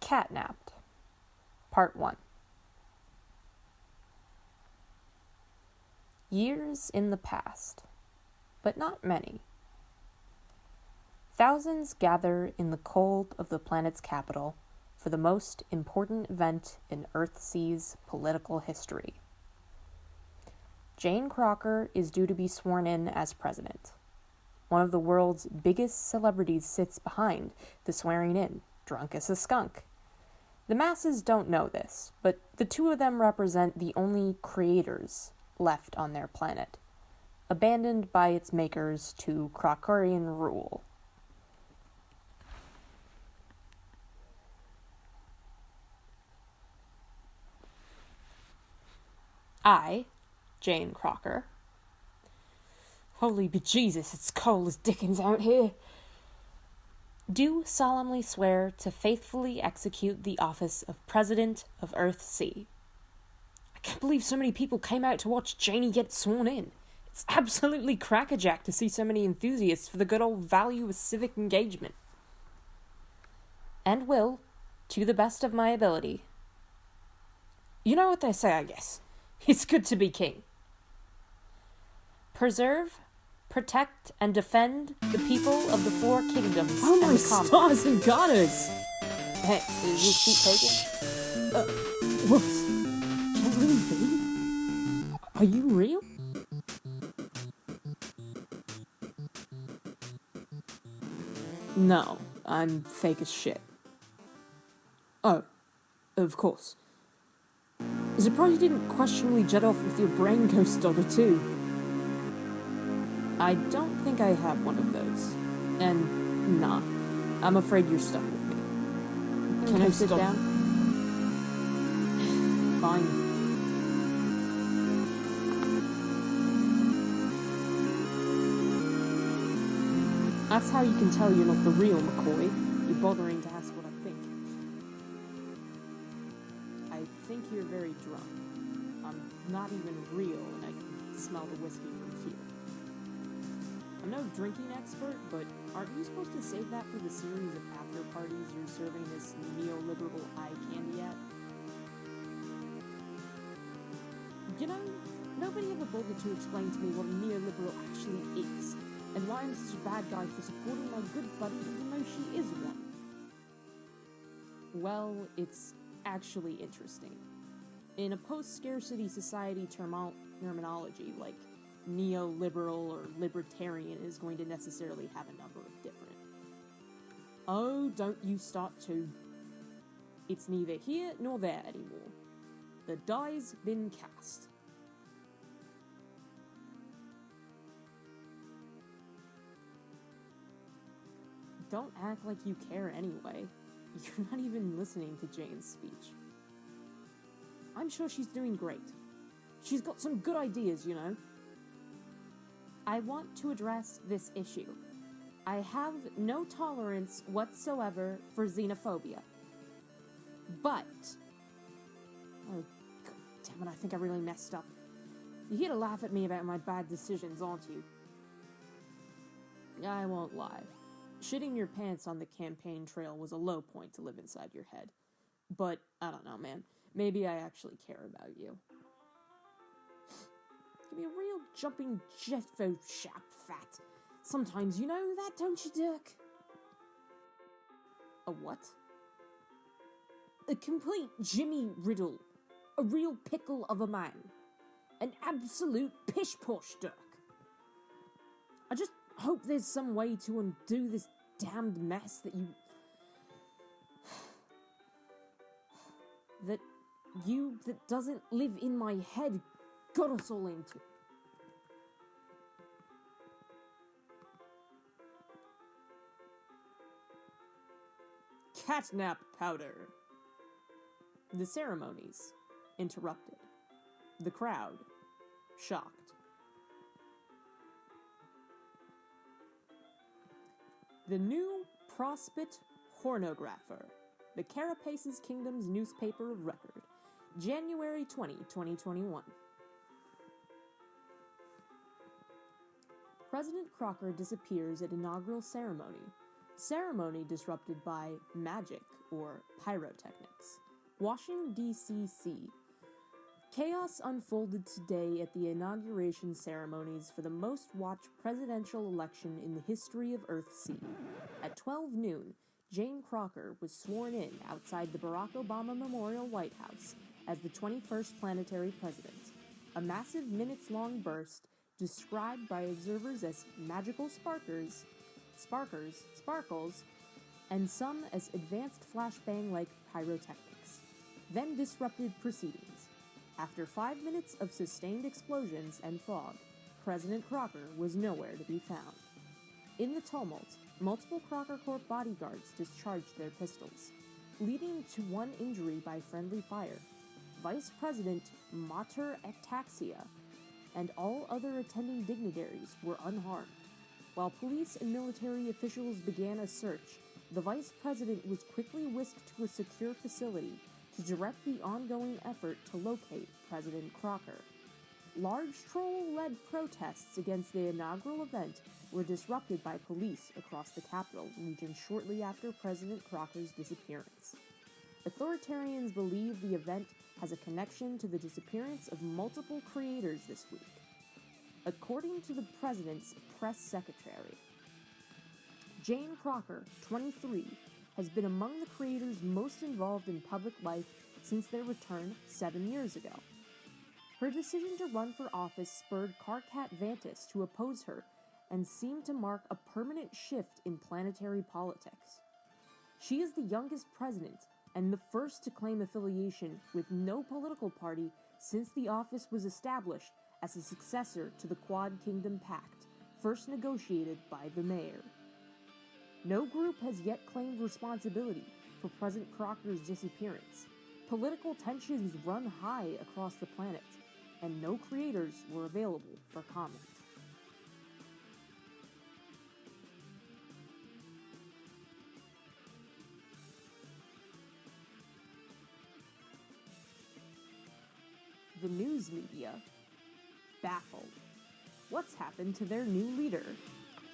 Catnapped, Part 1. Years in the past, but not many. Thousands gather in the cold of the planet's capital for the most important event in Earthsea's political history. Jane Crocker is due to be sworn in as president. One of the world's biggest celebrities sits behind the swearing in, drunk as a skunk. The masses don't know this, but the two of them represent the only creators left on their planet, abandoned by its makers to Crockerian rule. I, Jane Crocker. Holy bejesus, it's cold as dickens out here. Do solemnly swear to faithfully execute the office of President of Earthsea. I can't believe so many people came out to watch Janie get sworn in. It's absolutely crackerjack to see so many enthusiasts for the good old value of civic engagement. And will, to the best of my ability. You know what they say, I guess. It's good to be king. Preserve, protect, and defend the people of the four kingdoms. Oh my stars and garters! Hey, is this seat taken? What? Can it really be? Are you real? No, I'm fake as shit. Oh, of course. Surprised you didn't questionably jet off with your brain ghost daughter too. I don't think I have one of those. And, nah, I'm afraid you're stuck with me. Can I sit down? Fine. That's how you can tell you're not the real McCoy. You're bothering to ask what I think. I think you're very drunk. I'm not even real, and I can smell the whiskey from here. I'm no drinking expert, but aren't you supposed to save that for the series of after parties you're serving this neoliberal eye candy at? You know, nobody ever bothered to explain to me what a neoliberal actually is, and why I'm such a bad guy for supporting my good buddy even though she is one. Well, it's actually interesting. In a post-scarcity society terminology, like neoliberal or libertarian is going to necessarily have a number of different. Oh, don't you start to. It's neither here nor there anymore. The die's been cast. Don't act like you care anyway. You're not even listening to Jane's speech. I'm sure she's doing great. She's got some good ideas, you know. I want to address this issue. I have no tolerance whatsoever for xenophobia. But... Oh, God damn it, I think I really messed up. You're here to laugh at me about my bad decisions, aren't you? I won't lie. Shitting your pants on the campaign trail was a low point to live inside your head. But, I don't know, man. Maybe I actually care about you. Give me a real jumping Jaspro chap fat. Sometimes you know that, don't you, Dirk? A what? A complete Jimmy Riddle. A real pickle of a man. An absolute pish-posh, Dirk. I just hope there's some way to undo this damned mess that that doesn't live in my head got us all into. Catnap powder. The ceremonies interrupted. The crowd shocked. The new Prospect Hornographer, the Carapaces Kingdom's newspaper of record, January 20, 2021. President Crocker disappears at inaugural ceremony. Ceremony disrupted by magic or pyrotechnics. Washington, D.C. Chaos unfolded today at the inauguration ceremonies for the most-watched presidential election in the history of Earthsea. At 12 noon, Jane Crocker was sworn in outside the Barack Obama Memorial White House as the 21st planetary president. A massive minutes-long burst, described by observers as magical sparkles, and some as advanced flashbang-like pyrotechnics, then disrupted proceedings. After 5 minutes of sustained explosions and fog, President Crocker was nowhere to be found. In the tumult, multiple Crocker Corp bodyguards discharged their pistols, leading to one injury by friendly fire. Vice President Mater Ataxia and all other attending dignitaries were unharmed. While police and military officials began a search, the vice president was quickly whisked to a secure facility to direct the ongoing effort to locate President Crocker. Large troll-led protests against the inaugural event were disrupted by police across the capital region shortly after President Crocker's disappearance. Authoritarians believe the event has a connection to the disappearance of multiple creators this week. According to the president's press secretary, Jane Crocker, 23, has been among the creators most involved in public life since their return 7 years ago. Her decision to run for office spurred Carcat Vantis to oppose her and seemed to mark a permanent shift in planetary politics. She is the youngest president and the first to claim affiliation with no political party since the office was established as a successor to the Quad Kingdom Pact, first negotiated by the mayor. No group has yet claimed responsibility for President Crocker's disappearance. Political tensions run high across the planet, and no creators were available for comment. The news media baffled. What's happened to their new leader?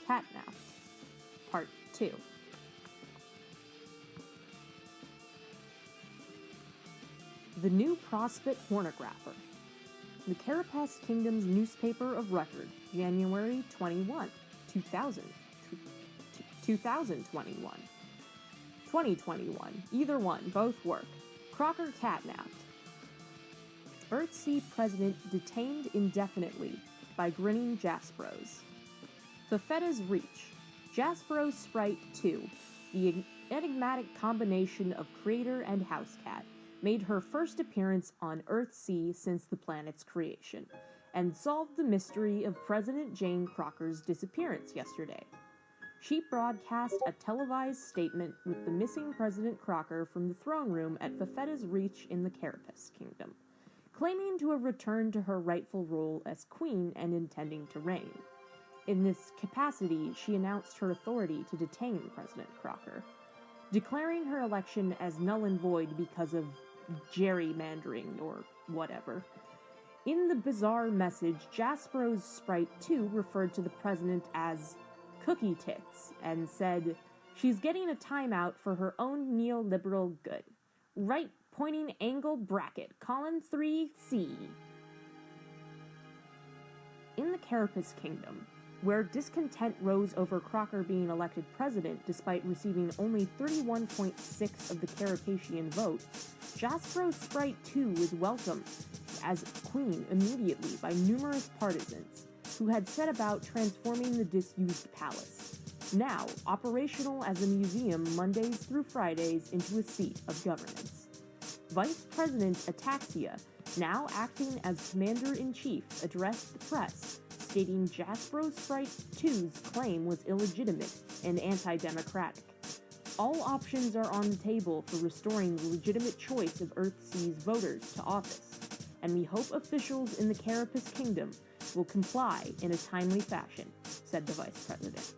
Catnapped. Part 2. The new Prospect Hornographer. The Carapace Kingdom's newspaper of record, January 21, 2021. 2021. Either one, both work. Crocker catnapped. Earthsea president detained indefinitely by grinning Jaspros. Fafetta's Reach. Jaspro's Sprite 2, the enigmatic combination of creator and housecat, made her first appearance on Earthsea since the planet's creation, and solved the mystery of President Jane Crocker's disappearance yesterday. She broadcast a televised statement with the missing President Crocker from the throne room at Fafetta's Reach in the Carapace Kingdom, claiming to have returned to her rightful role as queen and intending to reign. In this capacity, she announced her authority to detain President Crocker, declaring her election as null and void because of gerrymandering or whatever. In the bizarre message, Jaspro's Sprite 2 referred to the president as cookie tits and said she's getting a timeout for her own neoliberal good. Right pointing angle bracket, column 3C. In the Carapace Kingdom, where discontent rose over Crocker being elected president despite receiving only 31.6% of the Carapacian vote, Jaspro's Sprite 2 was welcomed as queen immediately by numerous partisans, who had set about transforming the disused palace, now operational as a museum Mondays through Fridays, into a seat of governance. Vice President Ataxia, now acting as Commander-in-Chief, addressed the press, stating Jaspro's Sprite 2's claim was illegitimate and anti-democratic. All options are on the table for restoring the legitimate choice of Earthsea's voters to office, and we hope officials in the Carapace Kingdom will comply in a timely fashion, said the Vice President.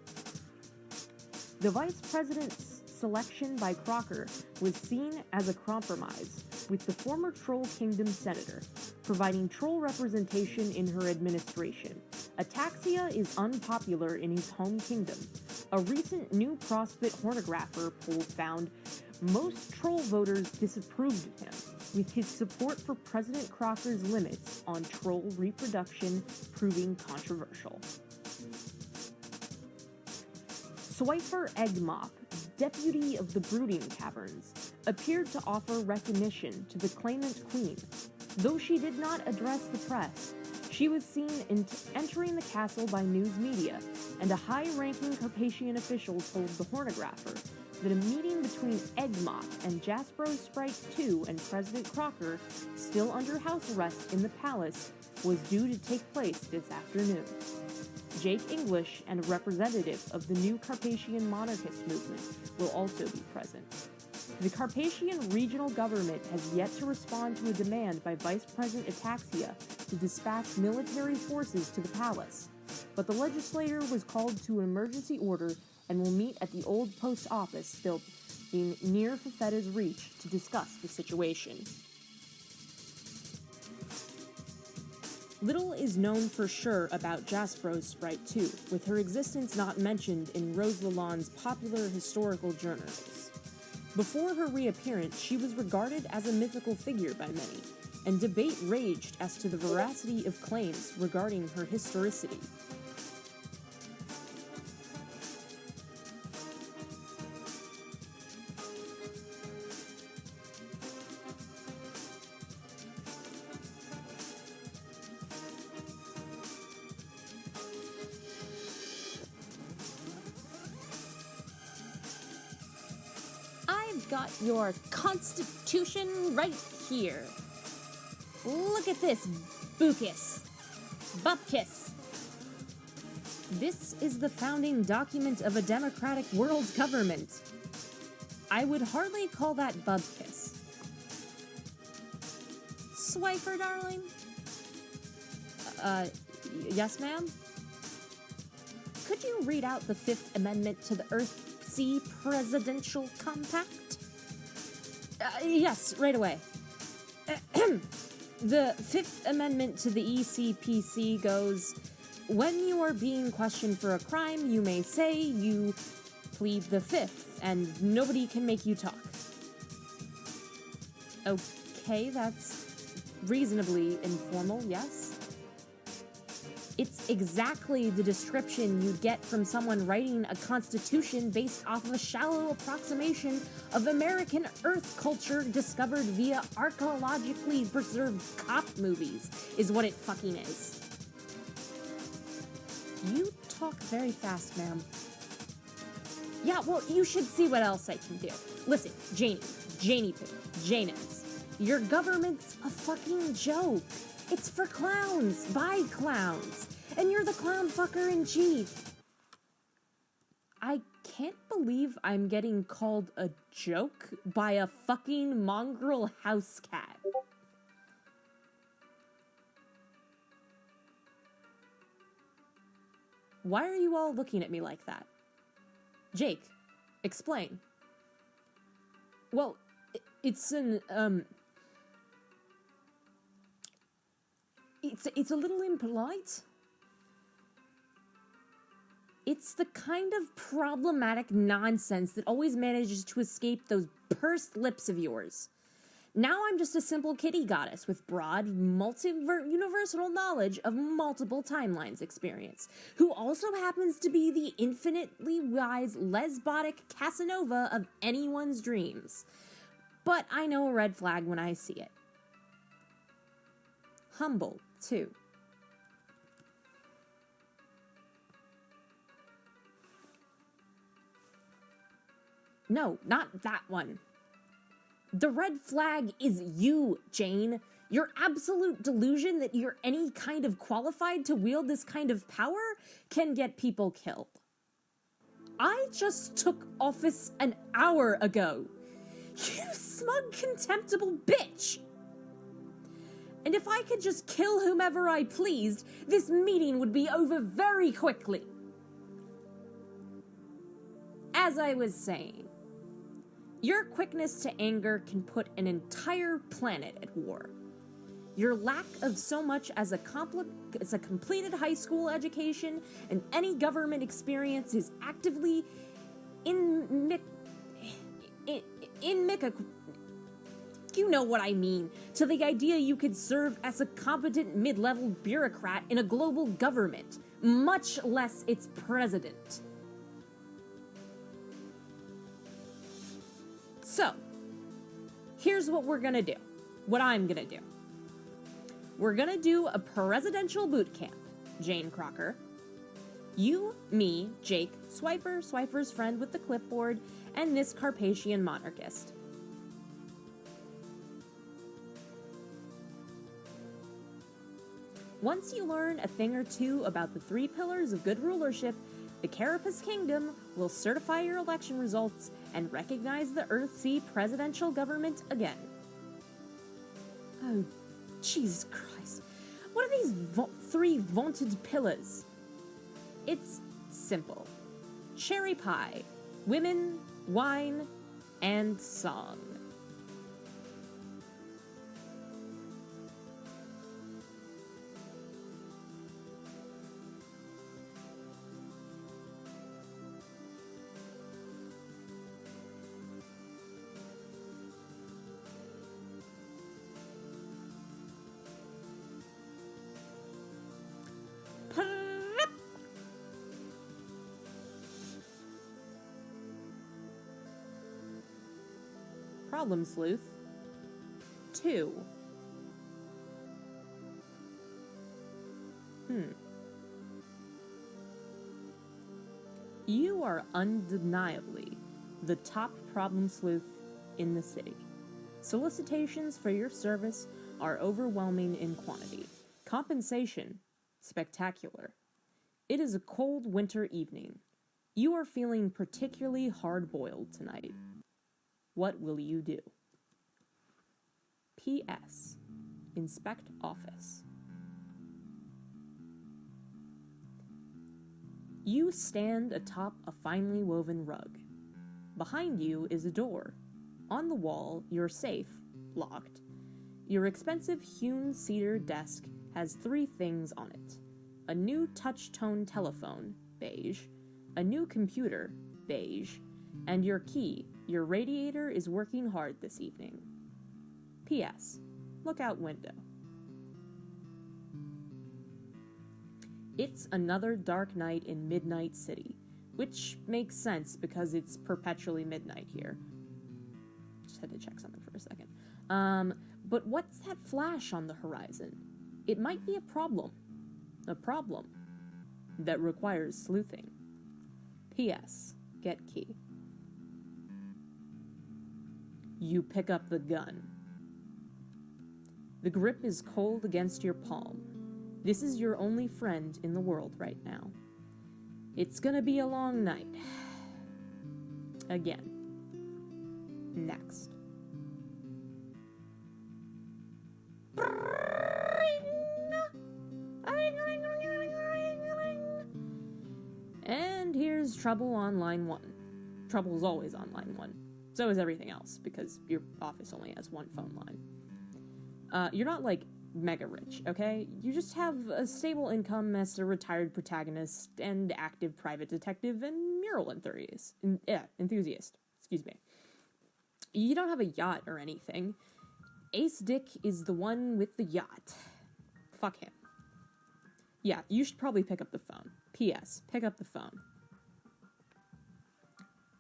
The Vice President's selection by Crocker was seen as a compromise with the former Troll Kingdom senator, providing troll representation in her administration. Ataxia is unpopular in his home kingdom, A recent New Prospect Hornographer poll found most troll voters disapproved of him, with his support for President Crocker's limits on troll reproduction proving controversial. Swiffer Eggmop, deputy of the Brooding Caverns, appeared to offer recognition to the claimant queen. Though she did not address the press, she was seen entering the castle by news media, and a high-ranking Carpathian official told the Hornographer that a meeting between Eggmop and Jaspro's Sprite 2 and President Crocker, still under house arrest in the palace, was due to take place this afternoon. Jake English and a representative of the new Carpathian monarchist movement will also be present. The Carpathian regional government has yet to respond to a demand by Vice President Ataxia to dispatch military forces to the palace, but the legislature was called to an emergency order and will meet at the old post office building near Fafeta's Reach to discuss the situation. Little is known for sure about Jaspro's Sprite 2, with her existence not mentioned in Rose Lalonde's popular historical journals. Before her reappearance, she was regarded as a mythical figure by many, and debate raged as to the veracity of claims regarding her historicity. I've got your constitution right here. Look at this, Bupkis. This is the founding document of a democratic world government. I would hardly call that Bubkiss. Swiffer, darling? Yes, ma'am? Could you read out the Fifth Amendment to the Earth-Sea Presidential Compact? Yes, right away. The Fifth Amendment to the ECPC goes, when you are being questioned for a crime, you may say you plead the Fifth, and nobody can make you talk. Okay, that's reasonably informal, yes? It's exactly the description you'd get from someone writing a constitution based off of a shallow approximation of American Earth culture discovered via archaeologically preserved cop movies, is what it fucking is. You talk very fast, ma'am. Yeah, well, you should see what else I can do. Listen, Janie Poo, Janus, your government's a fucking joke. It's for clowns, by clowns, and you're the clown fucker in chief. I can't believe I'm getting called a joke by a fucking mongrel house cat. Why are you all looking at me like that? Jake, explain. Well, it's an, It's a little impolite. It's the kind of problematic nonsense that always manages to escape those pursed lips of yours. Now I'm just a simple kitty goddess with broad, universal knowledge of multiple timelines experience, who also happens to be the infinitely wise, lesbotic Casanova of anyone's dreams. But I know a red flag when I see it. Humble, too. No, not that one. The red flag is you, Jane. Your absolute delusion that you're any kind of qualified to wield this kind of power can get people killed. I just took office an hour ago. You smug, contemptible bitch! And if I could just kill whomever I pleased, this meeting would be over very quickly. As I was saying, your quickness to anger can put an entire planet at war. Your lack of so much as a completed high school education and any government experience is actively you know what I mean, to the idea you could serve as a competent mid-level bureaucrat in a global government, much less its president. So, here's what we're gonna do. What I'm gonna do. We're gonna do a presidential boot camp, Jane Crocker. You, me, Jake, Swifer's friend with the clipboard, and this Carpathian monarchist. Once you learn a thing or two about the 3 pillars of good rulership, the Carapace Kingdom will certify your election results and recognize the Earthsea presidential government again. Oh, Jesus Christ. What are these 3 vaunted pillars? It's simple. Cherry pie, women, wine, and song. Problem sleuth. 2. You are undeniably the top problem sleuth in the city. Solicitations for your service are overwhelming in quantity. Compensation, spectacular. It is a cold winter evening. You are feeling particularly hard-boiled tonight. What will you do? P.S. Inspect office. You stand atop a finely woven rug. Behind you is a door. On the wall, your safe, locked. Your expensive hewn cedar desk has 3 things on it. A new touch-tone telephone, beige. A new computer, beige. And your key. Your radiator is working hard this evening. P.S. Look out window. It's another dark night in Midnight City, which makes sense because it's perpetually midnight here. Just had to check something for a second. But what's that flash on the horizon? It might be a problem. A problem that requires sleuthing. P.S. Get key. You pick up the gun. The grip is cold against your palm. This is your only friend in the world right now. It's gonna be a long night. Again. Next. And here's trouble on line 1. Trouble's always on line 1. So is everything else, because your office only has 1 phone line. You're not, like, mega rich, okay? You just have a stable income as a retired protagonist and active private detective and mural enthusiast. Excuse me. You don't have a yacht or anything. Ace Dick is the one with the yacht. Fuck him. Yeah, you should probably pick up the phone. P.S. Pick up the phone.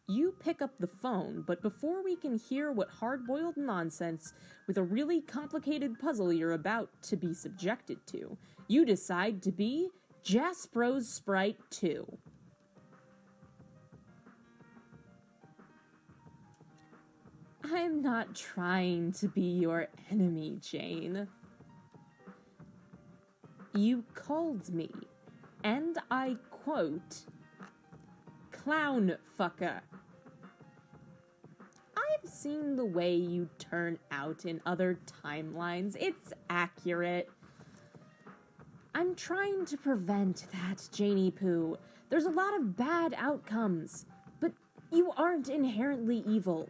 You pick up the phone, but before we can hear what hard-boiled nonsense with a really complicated puzzle you're about to be subjected to, you decide to be Jaspro's Sprite 2. I'm not trying to be your enemy, Jane. You called me, and I quote, clown fucker. I've seen the way you turn out in other timelines. It's accurate. I'm trying to prevent that, Janie Pooh. There's a lot of bad outcomes, but you aren't inherently evil.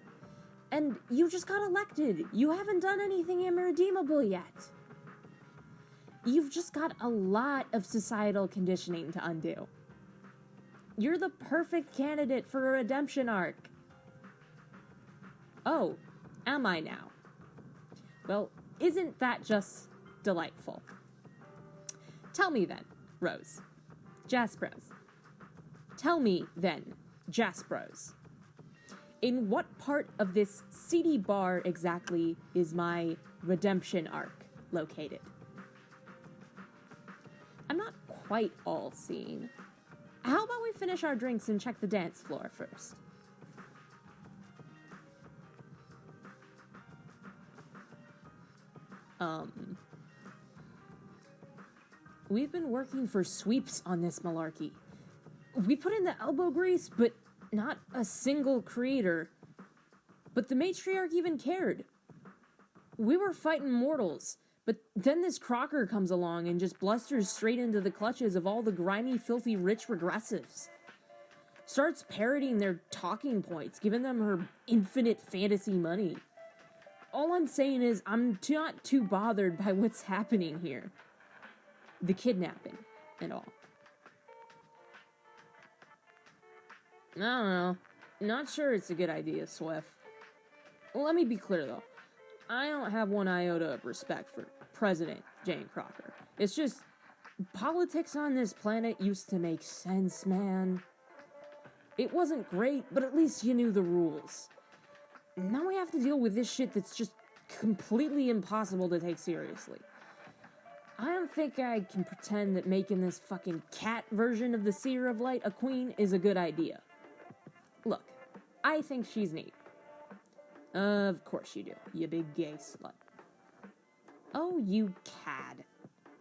And you just got elected. You haven't done anything irredeemable yet. You've just got a lot of societal conditioning to undo. You're the perfect candidate for a redemption arc. Oh, am I now? Well, isn't that just delightful? Tell me then, Rose. Jaspros. Tell me then, Jaspros. In what part of this seedy bar exactly is my redemption arc located? I'm not quite all-seeing. How about we finish our drinks and check the dance floor first? We've been working for sweeps on this malarkey. We put in the elbow grease, but not a single creator. But the matriarch even cared. We were fighting mortals, but then this Crocker comes along and just blusters straight into the clutches of all the grimy, filthy, rich regressives. Starts parroting their talking points, giving them her infinite fantasy money. All I'm saying is I'm not too bothered by what's happening here. The kidnapping and all. I don't know. Not sure it's a good idea, Swift. Let me be clear, though. I don't have one iota of respect for President Jane Crocker. It's just, politics on this planet used to make sense, man. It wasn't great, but at least you knew the rules. Now we have to deal with this shit that's just completely impossible to take seriously. I don't think I can pretend that making this fucking cat version of the Seer of Light a queen is a good idea. Look, I think she's neat. Of course you do, you big gay slut. Oh, you cad.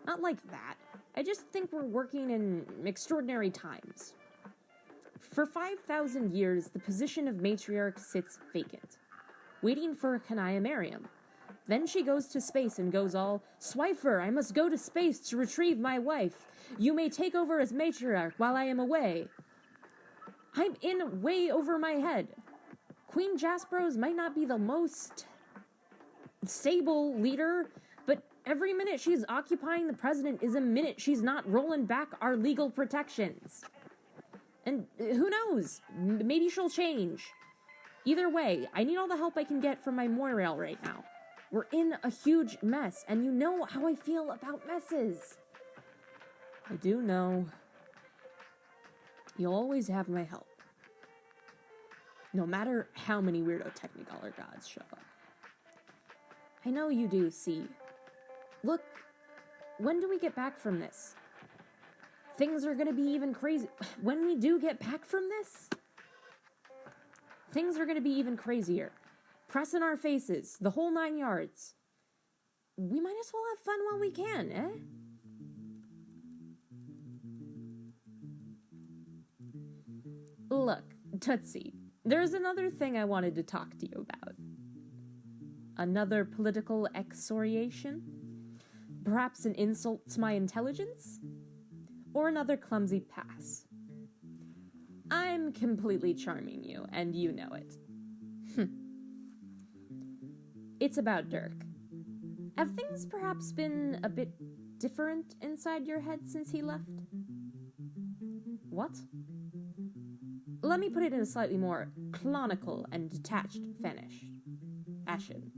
Not like that. I just think we're working in extraordinary times. For 5,000 years, the position of matriarch sits vacant, waiting for Kanaya Mariam. Then she goes to space and goes all, "Swifer, I must go to space to retrieve my wife. You may take over as matriarch while I am away." I'm in way over my head. Queen Jaspros might not be the most stable leader, but every minute she's occupying the president is a minute she's not rolling back our legal protections. And who knows? Maybe she'll change. Either way, I need all the help I can get from my monorail right now. We're in a huge mess, and you know how I feel about messes. I do know. You'll always have my help. No matter how many weirdo Technicolor gods show up. I know you do, see. Look, when do we get back from this? Things are gonna be even crazy. When we do get back from this, things are gonna be even crazier. Press in our faces, the whole 9 yards. We might as well have fun while we can, eh? Look, Tootsie, there's another thing I wanted to talk to you about. Another political excoriation? Perhaps an insult to my intelligence? Or another clumsy pass? I'm completely charming you, and you know it. It's about Dirk. Have things perhaps been a bit different inside your head since he left? What? Let me put it in a slightly more clonical and detached fashion.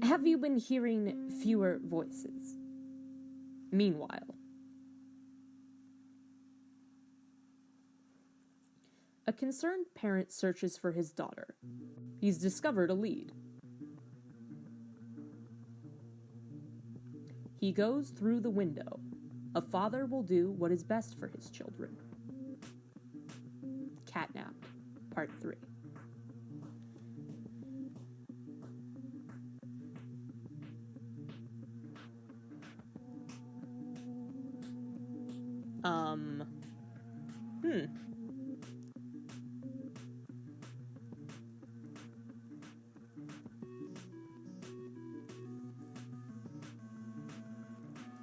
Have you been hearing fewer voices? Meanwhile, a concerned parent searches for his daughter. He's discovered a lead. He goes through the window. A father will do what is best for his children. Catnapped, Part 3.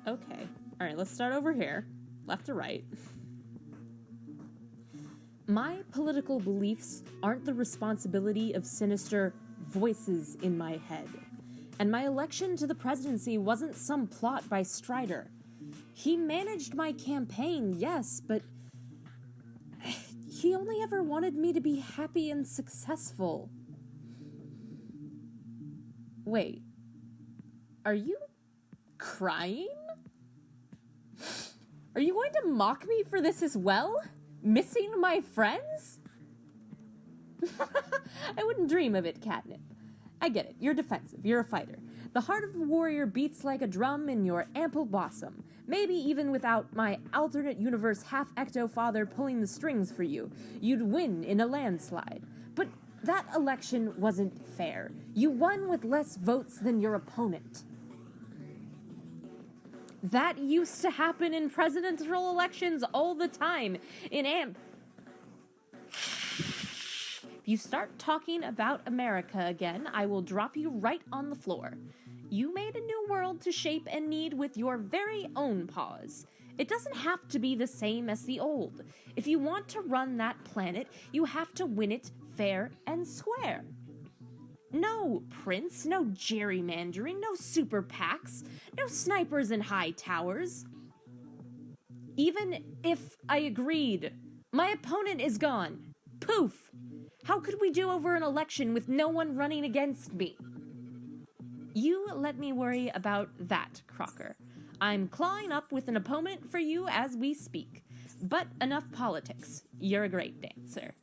Okay. All right, let's start over here. Left to right. My political beliefs aren't the responsibility of sinister voices in my head. And my election to the presidency wasn't some plot by Strider. He managed my campaign, yes, but he only ever wanted me to be happy and successful. Wait, are you crying? Are you going to mock me for this as well? Missing my friends? I wouldn't dream of it, Catnip. I get it. You're defensive. You're a fighter. The heart of a warrior beats like a drum in your ample bosom. Maybe even without my alternate universe half-ecto father pulling the strings for you, you'd win in a landslide. But that election wasn't fair. You won with less votes than your opponent. That used to happen in presidential elections all the time. In If you start talking about America again, I will drop you right on the floor. You made a new world to shape and knead with your very own paws. It doesn't have to be the same as the old. If you want to run that planet, you have to win it fair and square. No prince, no gerrymandering, no super PACs, no snipers in high towers. Even if I agreed, my opponent is gone. Poof! How could we do over an election with no one running against me? You let me worry about that, Crocker. I'm clawing up with an opponent for you as we speak. But enough politics. You're a great dancer.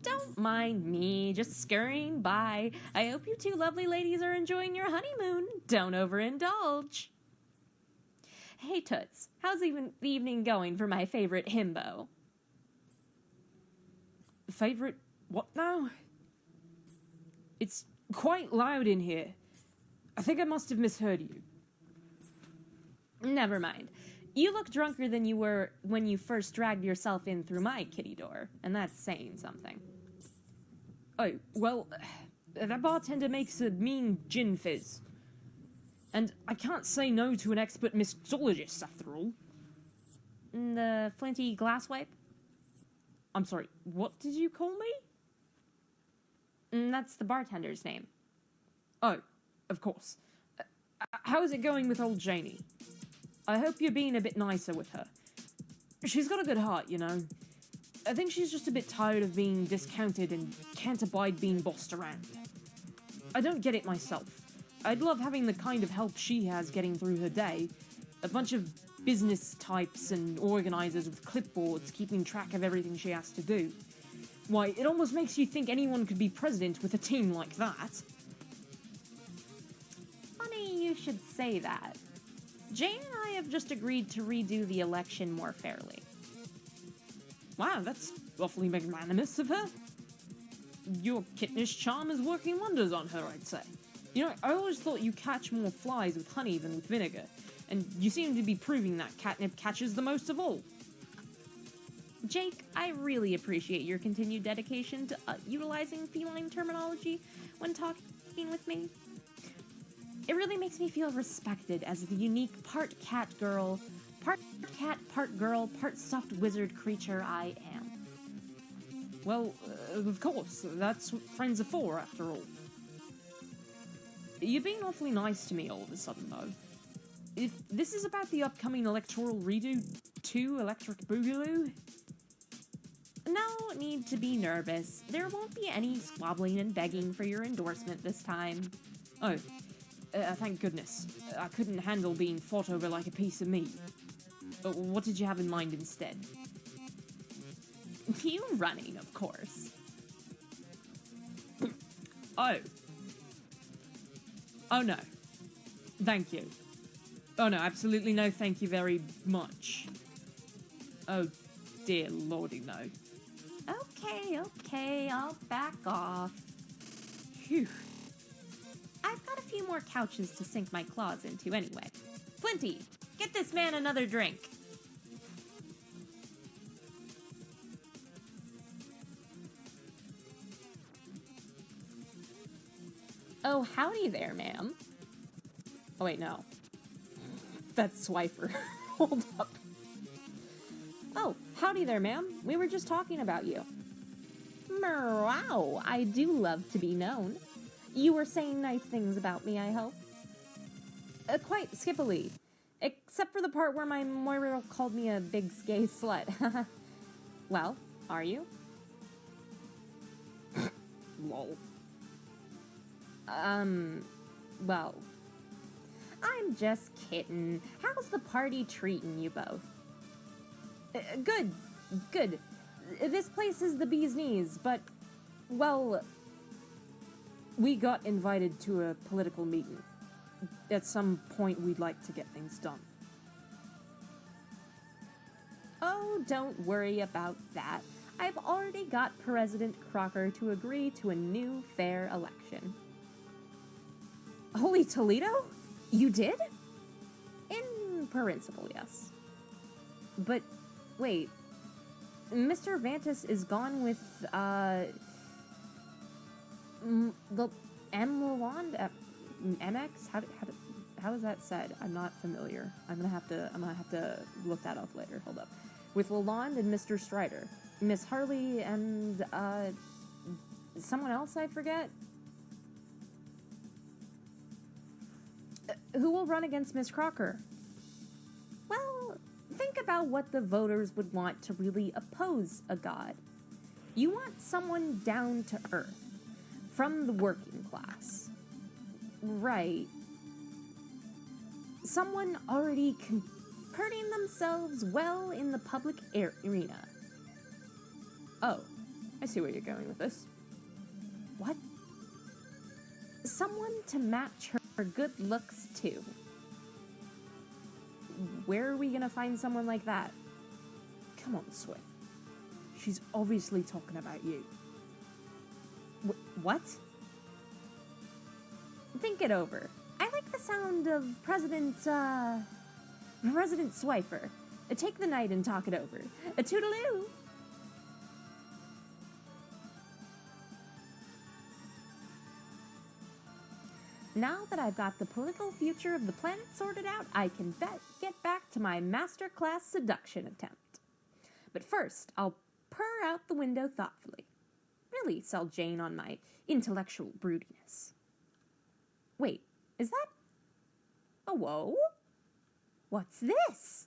Don't mind me, just scurrying by. I hope you two lovely ladies are enjoying your honeymoon. Don't overindulge. Hey, Toots, how's the evening going for my favorite himbo? Favorite what now? It's quite loud in here. I think I must have misheard you. Never mind. You look drunker than you were when you first dragged yourself in through my kitty door, and that's saying something. Oh, well, that bartender makes a mean gin fizz. And I can't say no to an expert mixologist, after all. The flinty glass wipe? I'm sorry, what did you call me? That's the bartender's name. Oh, of course. How is it going with old Janie? I hope you're being a bit nicer with her. She's got a good heart, you know. I think she's just a bit tired of being discounted and can't abide being bossed around. I don't get it myself. I'd love having the kind of help she has getting through her day. A bunch of business types and organizers with clipboards keeping track of everything she has to do. Why, it almost makes you think anyone could be president with a team like that. Funny you should say that. Jane and I have just agreed to redo the election more fairly. Wow, that's awfully magnanimous of her. Your kittenish charm is working wonders on her, I'd say. You know, I always thought you catch more flies with honey than with vinegar, and you seem to be proving that Catnip catches the most of all. Jake, I really appreciate your continued dedication to utilizing feline terminology when talking with me. It really makes me feel respected as the unique part cat, part girl, part stuffed wizard creature I am. Well, of course, that's what friends are for, after all. You're being awfully nice to me all of a sudden, though. If this is about the upcoming electoral redo 2 Electric Boogaloo... No need to be nervous. There won't be any squabbling and begging for your endorsement this time. Oh, thank goodness. I couldn't handle being fought over like a piece of meat. What did you have in mind instead? You running, of course. Oh. Oh no. Thank you. Oh no, absolutely no thank you very much. Oh dear lordy no. Okay, I'll back off. Phew. I've got a few more couches to sink my claws into anyway. Flinty, get this man another drink. Oh, howdy there, ma'am. Oh, wait, no. That's Swifer. Hold up. Oh, howdy there, ma'am. We were just talking about you. Wow, I do love to be known. You were saying nice things about me, I hope. Quite skippily. Except for the part where my Moira called me a big gay slut. Well, are you? Lol. Well, I'm just kidding. How's the party treating you both? Good, good. This place is the bee's knees, but, well, We got invited to a political meeting. At some point, we'd like to get things done. oh, don't worry about that. I've already got President Crocker to agree to a new fair election. Holy Toledo? You did? In principle, yes. But, wait. Mr. Vantis is gone with, the MX? How is that said? I'm not familiar. I'm gonna have to look that up later. Hold up. With Lalonde and Mr. Strider. Miss Harley and, someone else I forget? Who will run against Miss Crocker? Well, think about what the voters would want to really oppose a god. You want someone down to earth, from the working class. Right. Someone already comporting themselves well in the public arena. Oh, I see where you're going with this. What? Someone to match her good looks too. Where are we gonna find someone like that? Come on, Swift. She's obviously talking about you. What? Think it over. I like the sound of President Swifer. Take the night and talk it over. A toodaloo! Now that I've got the political future of the planet sorted out, I can get back to my masterclass seduction attempt. But first, I'll purr out the window thoughtfully. Really sell Jane on my intellectual broodiness. Wait, is that... Oh, whoa? What's this?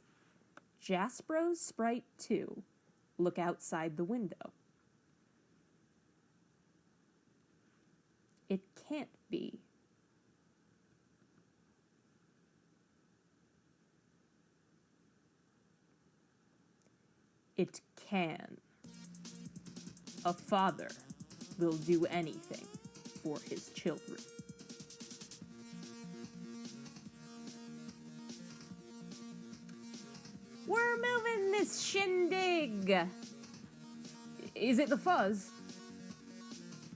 Jaspro's Sprite 2. Look outside the window. It can't be. It can. A father will do anything for his children. We're moving this shindig! Is it the fuzz?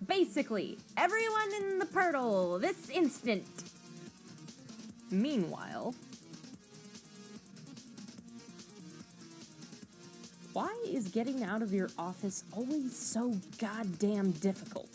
Basically, everyone in the portal this instant. Meanwhile... Why is getting out of your office always so goddamn difficult?